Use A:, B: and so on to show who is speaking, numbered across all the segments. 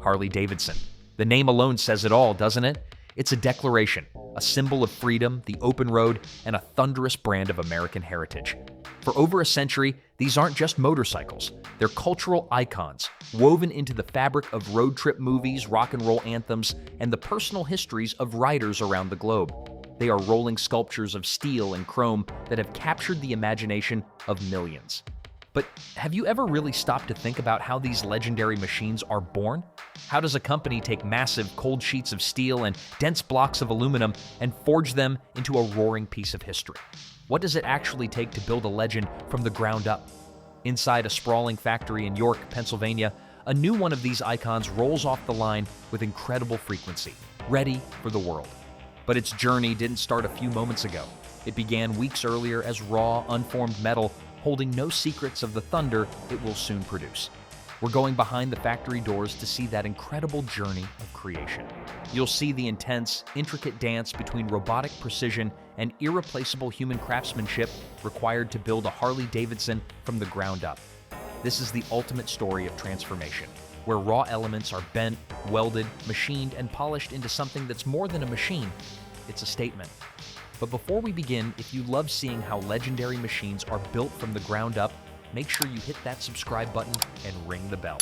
A: Harley-Davidson. The name alone says it all, doesn't it? It's a declaration, a symbol of freedom, the open road, and a thunderous brand of American heritage. For over a century, these aren't just motorcycles. They're cultural icons, woven into the fabric of road trip movies, rock and roll anthems, and the personal histories of riders around the globe. They are rolling sculptures of steel and chrome that have captured the imagination of millions. But have you ever really stopped to think about how these legendary machines are born? How does a company take massive cold sheets of steel and dense blocks of aluminum and forge them into a roaring piece of history? What does it actually take to build a legend from the ground up? Inside a sprawling factory in York, Pennsylvania, a new one of these icons rolls off the line with incredible frequency, ready for the world. But its journey didn't start a few moments ago. It began weeks earlier as raw, unformed metal, holding no secrets of the thunder it will soon produce. We're going behind the factory doors to see that incredible journey of creation. You'll see the intense, intricate dance between robotic precision and irreplaceable human craftsmanship required to build a Harley-Davidson from the ground up. This is the ultimate story of transformation, where raw elements are bent, welded, machined, and polished into something that's more than a machine. It's a statement. But before we begin, if you love seeing how legendary machines are built from the ground up, make sure you hit that subscribe button and ring the bell.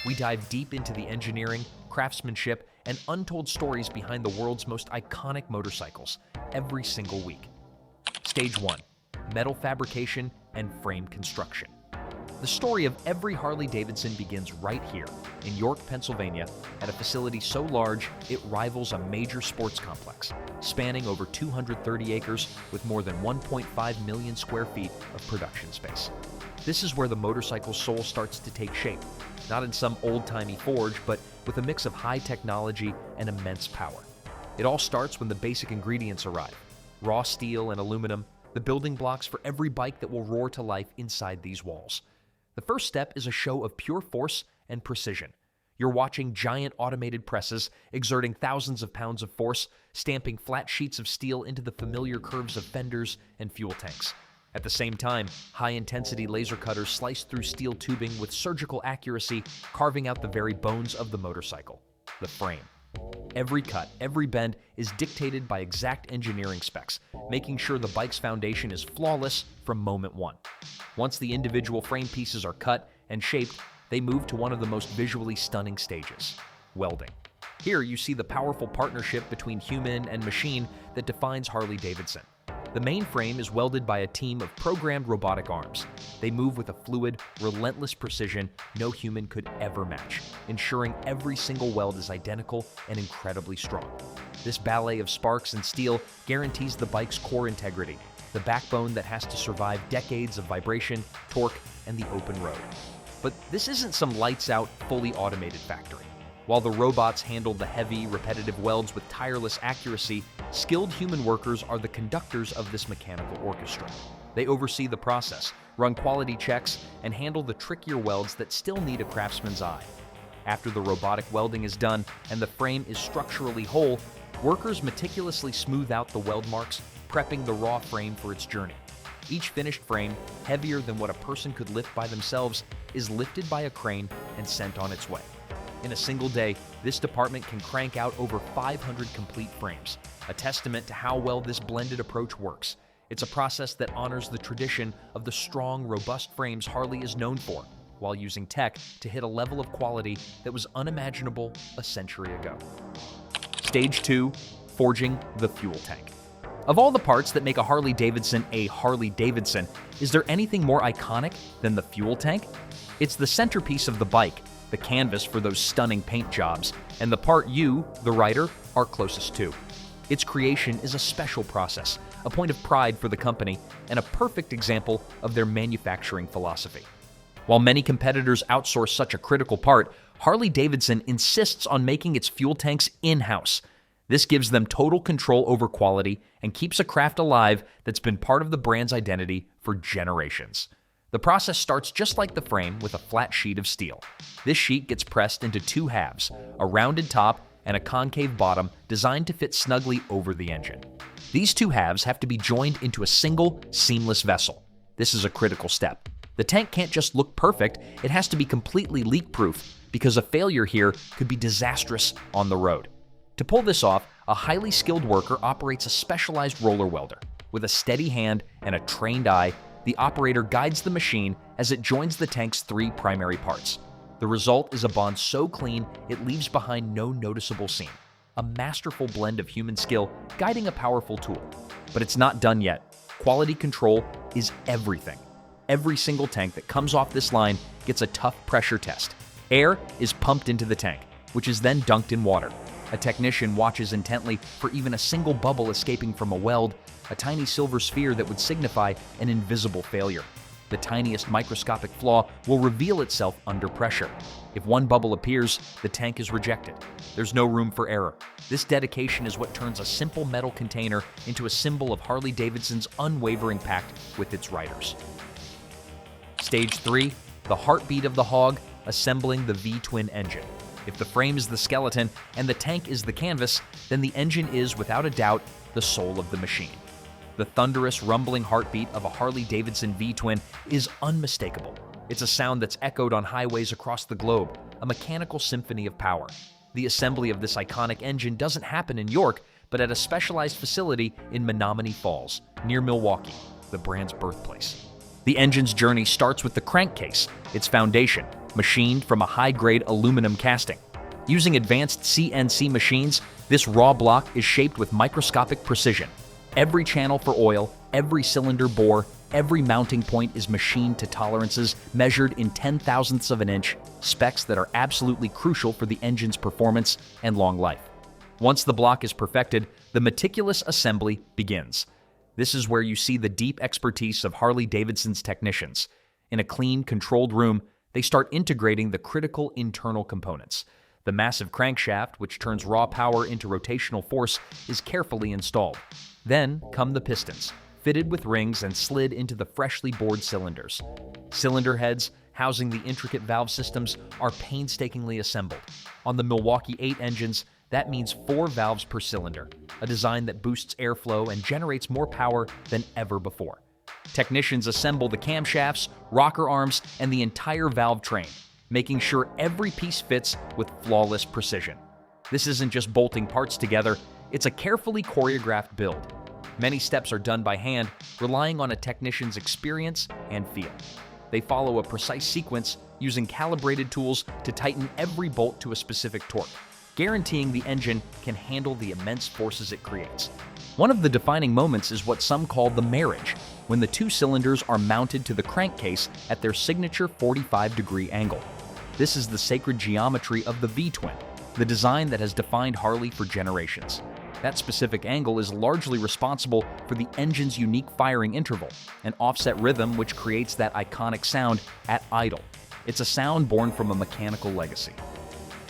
A: We dive deep into the engineering, craftsmanship, and untold stories behind the world's most iconic motorcycles every single week. Stage 1: Metal fabrication and frame construction. The story of every Harley-Davidson begins right here in York, Pennsylvania, at a facility so large it rivals a major sports complex, spanning over 230 acres with more than 1.5 million square feet of production space. This is where the motorcycle's soul starts to take shape, not in some old-timey forge, but with a mix of high technology and immense power. It all starts when the basic ingredients arrive: raw steel and aluminum, the building blocks for every bike that will roar to life inside these walls. The first step is a show of pure force and precision. You're watching giant automated presses exerting thousands of pounds of force, stamping flat sheets of steel into the familiar curves of fenders and fuel tanks. At the same time, high-intensity laser cutters slice through steel tubing with surgical accuracy, carving out the very bones of the motorcycle, the frame. Every cut, every bend is dictated by exact engineering specs, making sure the bike's foundation is flawless from moment one. Once the individual frame pieces are cut and shaped, they move to one of the most visually stunning stages: welding. Here you see the powerful partnership between human and machine that defines Harley-Davidson. The main frame is welded by a team of programmed robotic arms. They move with a fluid, relentless precision no human could ever match, ensuring every single weld is identical and incredibly strong. This ballet of sparks and steel guarantees the bike's core integrity, the backbone that has to survive decades of vibration, torque, and the open road. But this isn't some lights-out, fully automated factory. While the robots handle the heavy, repetitive welds with tireless accuracy, skilled human workers are the conductors of this mechanical orchestra. They oversee the process, run quality checks, and handle the trickier welds that still need a craftsman's eye. After the robotic welding is done and the frame is structurally whole, workers meticulously smooth out the weld marks, prepping the raw frame for its journey. Each finished frame, heavier than what a person could lift by themselves, is lifted by a crane and sent on its way. In a single day, this department can crank out over 500 complete frames, a testament to how well this blended approach works. It's a process that honors the tradition of the strong, robust frames Harley is known for, while using tech to hit a level of quality that was unimaginable a century ago. Stage 2: Forging the fuel tank. Of all the parts that make a Harley-Davidson a Harley-Davidson, is there anything more iconic than the fuel tank? It's the centerpiece of the bike, the canvas for those stunning paint jobs, and the part you, the rider, are closest to. Its creation is a special process, a point of pride for the company, and a perfect example of their manufacturing philosophy. While many competitors outsource such a critical part, Harley-Davidson insists on making its fuel tanks in-house. This gives them total control over quality and keeps a craft alive that's been part of the brand's identity for generations. The process starts just like the frame, with a flat sheet of steel. This sheet gets pressed into two halves, a rounded top and a concave bottom designed to fit snugly over the engine. These two halves have to be joined into a single, seamless vessel. This is a critical step. The tank can't just look perfect, it has to be completely leak-proof, because a failure here could be disastrous on the road. To pull this off, a highly skilled worker operates a specialized roller welder. With a steady hand and a trained eye, the operator guides the machine as it joins the tank's three primary parts. The result is a bond so clean it leaves behind no noticeable seam. A masterful blend of human skill guiding a powerful tool. But it's not done yet. Quality control is everything. Every single tank that comes off this line gets a tough pressure test. Air is pumped into the tank, which is then dunked in water. A technician watches intently for even a single bubble escaping from a weld, a tiny silver sphere that would signify an invisible failure. The tiniest microscopic flaw will reveal itself under pressure. If one bubble appears, the tank is rejected. There's no room for error. This dedication is what turns a simple metal container into a symbol of Harley-Davidson's unwavering pact with its riders. Stage 3, the heartbeat of the hog, assembling the V-twin engine. If the frame is the skeleton and the tank is the canvas, then the engine is, without a doubt, the soul of the machine. The thunderous, rumbling heartbeat of a Harley-Davidson V-twin is unmistakable. It's a sound that's echoed on highways across the globe, a mechanical symphony of power. The assembly of this iconic engine doesn't happen in York, but at a specialized facility in Menomonee Falls, near Milwaukee, the brand's birthplace. The engine's journey starts with the crankcase, its foundation, machined from a high-grade aluminum casting. Using advanced CNC machines, this raw block is shaped with microscopic precision. Every channel for oil, every cylinder bore, every mounting point is machined to tolerances measured in 10,000ths of an inch, specs that are absolutely crucial for the engine's performance and long life. Once the block is perfected, the meticulous assembly begins. This is where you see the deep expertise of Harley-Davidson's technicians. In a clean, controlled room, they start integrating the critical internal components. The massive crankshaft, which turns raw power into rotational force, is carefully installed. Then come the pistons, fitted with rings and slid into the freshly bored cylinders. Cylinder heads, housing the intricate valve systems, are painstakingly assembled. On the Milwaukee 8 engines, that means 4 valves per cylinder, a design that boosts airflow and generates more power than ever before. Technicians assemble the camshafts, rocker arms, and the entire valve train, making sure every piece fits with flawless precision. This isn't just bolting parts together, it's a carefully choreographed build. Many steps are done by hand, relying on a technician's experience and feel. They follow a precise sequence, using calibrated tools to tighten every bolt to a specific torque, guaranteeing the engine can handle the immense forces it creates. One of the defining moments is what some call the marriage, when the 2 cylinders are mounted to the crankcase at their signature 45-degree angle. This is the sacred geometry of the V-twin, the design that has defined Harley for generations. That specific angle is largely responsible for the engine's unique firing interval, an offset rhythm which creates that iconic sound at idle. It's a sound born from a mechanical legacy.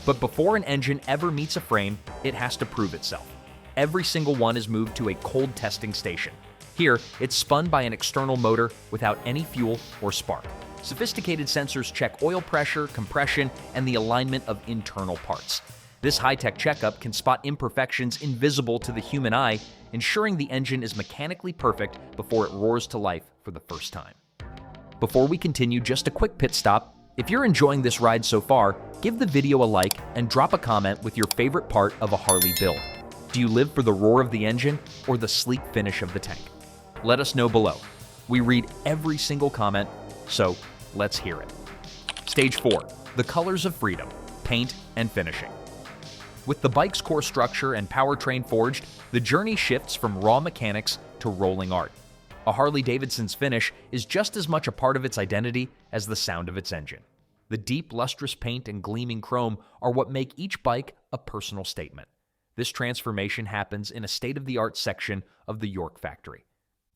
A: But before an engine ever meets a frame, it has to prove itself. Every single one is moved to a cold testing station. Here, it's spun by an external motor without any fuel or spark. Sophisticated sensors check oil pressure, compression, and the alignment of internal parts. This high-tech checkup can spot imperfections invisible to the human eye, ensuring the engine is mechanically perfect before it roars to life for the first time. Before we continue, just a quick pit stop. If you're enjoying this ride so far, give the video a like and drop a comment with your favorite part of a Harley build. Do you live for the roar of the engine or the sleek finish of the tank? Let us know below. We read every single comment, so let's hear it. Stage 4, the colors of freedom, paint and finishing. With the bike's core structure and powertrain forged, the journey shifts from raw mechanics to rolling art. A Harley-Davidson's finish is just as much a part of its identity as the sound of its engine. The deep, lustrous paint and gleaming chrome are what make each bike a personal statement. This transformation happens in a state-of-the-art section of the York factory.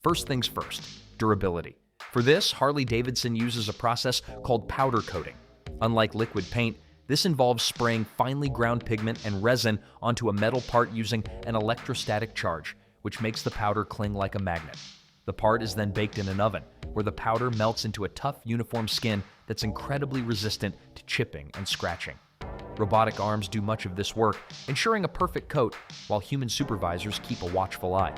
A: First things first, durability. For this, Harley-Davidson uses a process called powder coating. Unlike liquid paint, this involves spraying finely ground pigment and resin onto a metal part using an electrostatic charge, which makes the powder cling like a magnet. The part is then baked in an oven, where the powder melts into a tough, uniform skin that's incredibly resistant to chipping and scratching. Robotic arms do much of this work, ensuring a perfect coat, while human supervisors keep a watchful eye.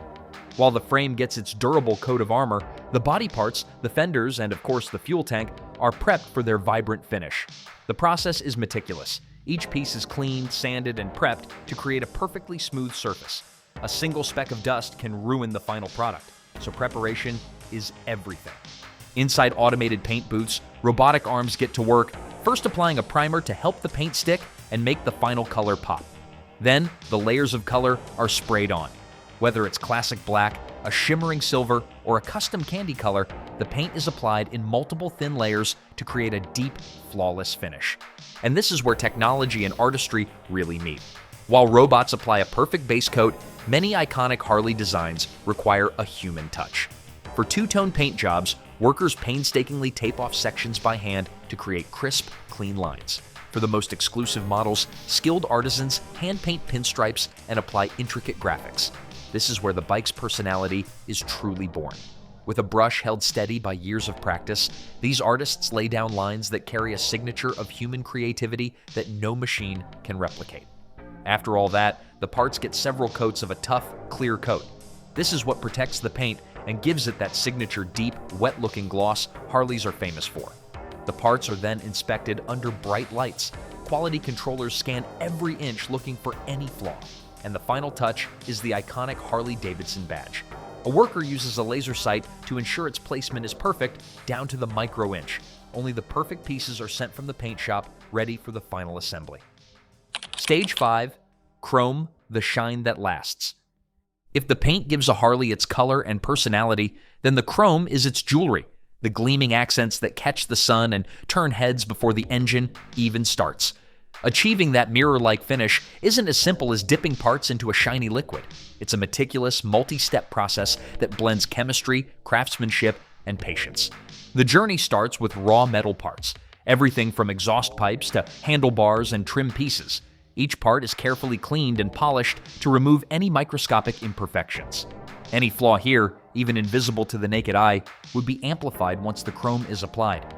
A: While the frame gets its durable coat of armor, the body parts, the fenders, and of course the fuel tank are prepped for their vibrant finish. The process is meticulous. Each piece is cleaned, sanded, and prepped to create a perfectly smooth surface. A single speck of dust can ruin the final product, so preparation is everything. Inside automated paint booths, robotic arms get to work, first applying a primer to help the paint stick and make the final color pop. Then, the layers of color are sprayed on. Whether it's classic black, a shimmering silver, or a custom candy color, the paint is applied in multiple thin layers to create a deep, flawless finish. And this is where technology and artistry really meet. While robots apply a perfect base coat, many iconic Harley designs require a human touch. For two-tone paint jobs, workers painstakingly tape off sections by hand to create crisp, clean lines. For the most exclusive models, skilled artisans hand-paint pinstripes and apply intricate graphics. This is where the bike's personality is truly born. With a brush held steady by years of practice, these artists lay down lines that carry a signature of human creativity that no machine can replicate. After all that, the parts get several coats of a tough, clear coat. This is what protects the paint and gives it that signature deep, wet-looking gloss Harleys are famous for. The parts are then inspected under bright lights. Quality controllers scan every inch looking for any flaw. And the final touch is the iconic Harley-Davidson badge. A worker uses a laser sight to ensure its placement is perfect down to the micro inch. Only the perfect pieces are sent from the paint shop, ready for the final assembly. Stage 5. Chrome, the shine that lasts. If the paint gives a Harley its color and personality, then the chrome is its jewelry, the gleaming accents that catch the sun and turn heads before the engine even starts. Achieving that mirror-like finish isn't as simple as dipping parts into a shiny liquid. It's a meticulous, multi-step process that blends chemistry, craftsmanship, and patience. The journey starts with raw metal parts, everything from exhaust pipes to handlebars and trim pieces. Each part is carefully cleaned and polished to remove any microscopic imperfections. Any flaw here, even invisible to the naked eye, would be amplified once the chrome is applied.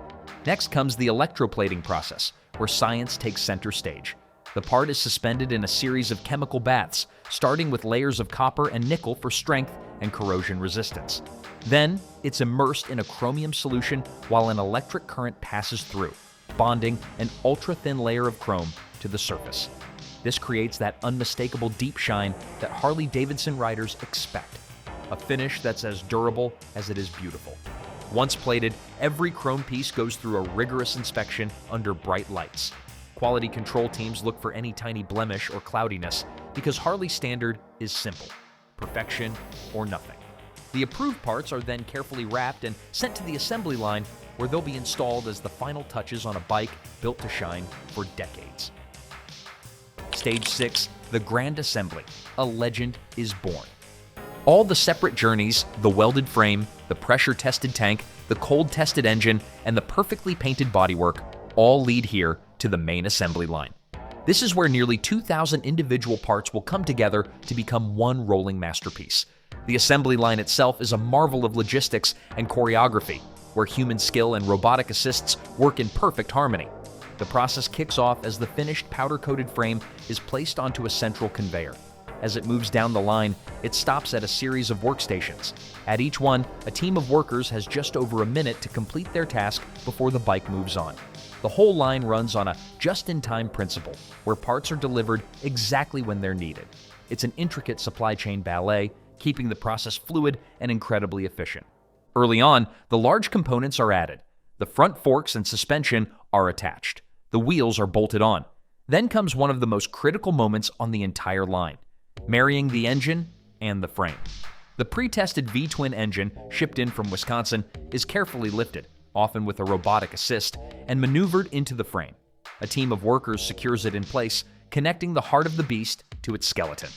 A: Next comes the electroplating process, where science takes center stage. The part is suspended in a series of chemical baths, starting with layers of copper and nickel for strength and corrosion resistance. Then, it's immersed in a chromium solution while an electric current passes through, bonding an ultra-thin layer of chrome to the surface. This creates that unmistakable deep shine that Harley-Davidson riders expect, a finish that's as durable as it is beautiful. Once plated, every chrome piece goes through a rigorous inspection under bright lights. Quality control teams look for any tiny blemish or cloudiness because Harley's standard is simple: perfection or nothing. The approved parts are then carefully wrapped and sent to the assembly line, where they'll be installed as the final touches on a bike built to shine for decades. Stage 6, the grand assembly. A legend is born. All the separate journeys, the welded frame, the pressure-tested tank, the cold-tested engine, and the perfectly painted bodywork all lead here to the main assembly line. This is where nearly 2,000 individual parts will come together to become one rolling masterpiece. The assembly line itself is a marvel of logistics and choreography, where human skill and robotic assists work in perfect harmony. The process kicks off as the finished powder-coated frame is placed onto a central conveyor. As it moves down the line, it stops at a series of workstations. At each one, a team of workers has just over a minute to complete their task before the bike moves on. The whole line runs on a just-in-time principle, where parts are delivered exactly when they're needed. It's an intricate supply chain ballet, keeping the process fluid and incredibly efficient. Early on, the large components are added. The front forks and suspension are attached. The wheels are bolted on. Then comes one of the most critical moments on the entire line: marrying the engine and the frame. The pre-tested V-twin engine, shipped in from Wisconsin, is carefully lifted, often with a robotic assist, and maneuvered into the frame. A team of workers secures it in place, connecting the heart of the beast to its skeleton.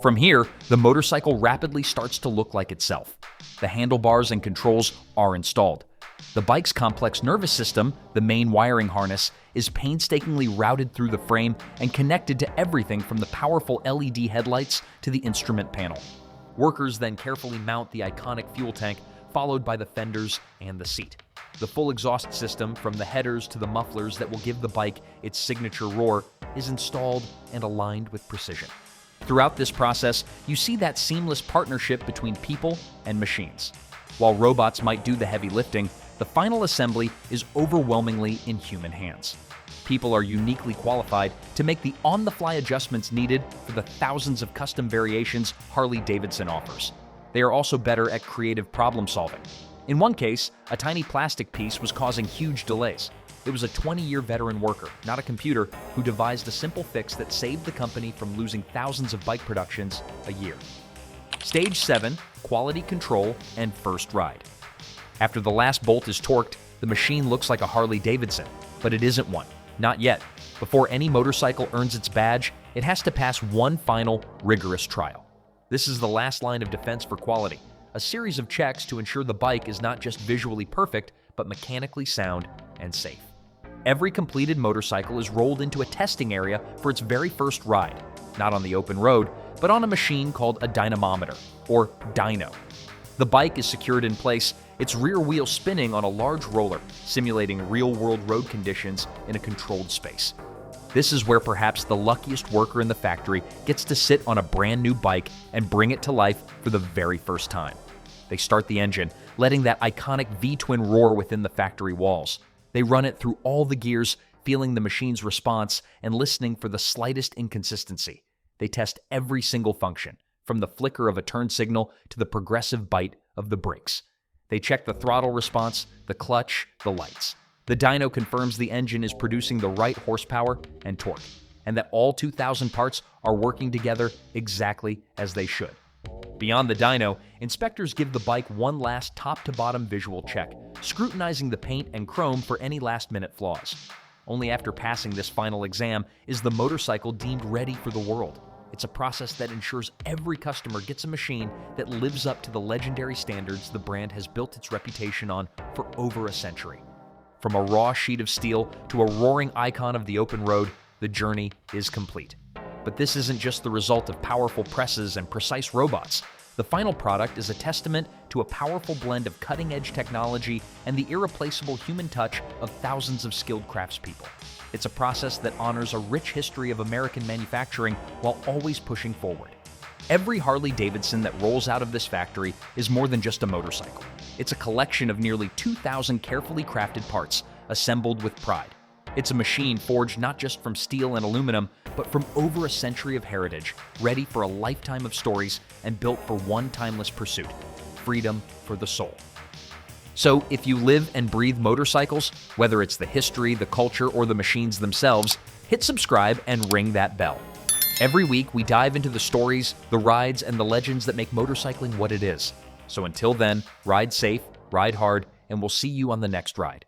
A: From here, the motorcycle rapidly starts to look like itself. The handlebars and controls are installed. The bike's complex nervous system, the main wiring harness, is painstakingly routed through the frame and connected to everything from the powerful LED headlights to the instrument panel. Workers then carefully mount the iconic fuel tank, followed by the fenders and the seat. The full exhaust system, from the headers to the mufflers that will give the bike its signature roar, is installed and aligned with precision. Throughout this process, you see that seamless partnership between people and machines. While robots might do the heavy lifting, The final assembly is overwhelmingly in human hands. People are uniquely qualified to make the on-the-fly adjustments needed for the thousands of custom variations Harley-Davidson offers. They are also better at creative problem solving. In one case, a tiny plastic piece was causing huge delays. It was a 20-year veteran worker, not a computer, who devised a simple fix that saved the company from losing thousands of bike productions a year. Stage 7, quality control and first ride. After the last bolt is torqued, the machine looks like a Harley-Davidson, but it isn't one. Not yet. Before any motorcycle earns its badge, it has to pass one final, rigorous trial. This is the last line of defense for quality, a series of checks to ensure the bike is not just visually perfect, but mechanically sound and safe. Every completed motorcycle is rolled into a testing area for its very first ride, not on the open road, but on a machine called a dynamometer, or dyno. The bike is secured in place, its rear wheel spinning on a large roller, simulating real-world road conditions in a controlled space. This is where perhaps the luckiest worker in the factory gets to sit on a brand new bike and bring it to life for the very first time. They start the engine, letting that iconic V-twin roar within the factory walls. They run it through all the gears, feeling the machine's response and listening for the slightest inconsistency. They test every single function, from the flicker of a turn signal to the progressive bite of the brakes. They check the throttle response, the clutch, the lights. The dyno confirms the engine is producing the right horsepower and torque, and that all 2,000 parts are working together exactly as they should. Beyond the dyno, inspectors give the bike one last top-to-bottom visual check, scrutinizing the paint and chrome for any last-minute flaws. Only after passing this final exam is the motorcycle deemed ready for the world. It's a process that ensures every customer gets a machine that lives up to the legendary standards the brand has built its reputation on for over a century. From a raw sheet of steel to a roaring icon of the open road, the journey is complete. But this isn't just the result of powerful presses and precise robots. The final product is a testament to a powerful blend of cutting-edge technology and the irreplaceable human touch of thousands of skilled craftspeople. It's a process that honors a rich history of American manufacturing while always pushing forward. Every Harley-Davidson that rolls out of this factory is more than just a motorcycle. It's a collection of nearly 2,000 carefully crafted parts, assembled with pride. It's a machine forged not just from steel and aluminum, but from over a century of heritage, ready for a lifetime of stories and built for one timeless pursuit: freedom for the soul. So, if you live and breathe motorcycles, whether it's the history, the culture, or the machines themselves, hit subscribe and ring that bell. Every week, we dive into the stories, the rides, and the legends that make motorcycling what it is. So until then, ride safe, ride hard, and we'll see you on the next ride.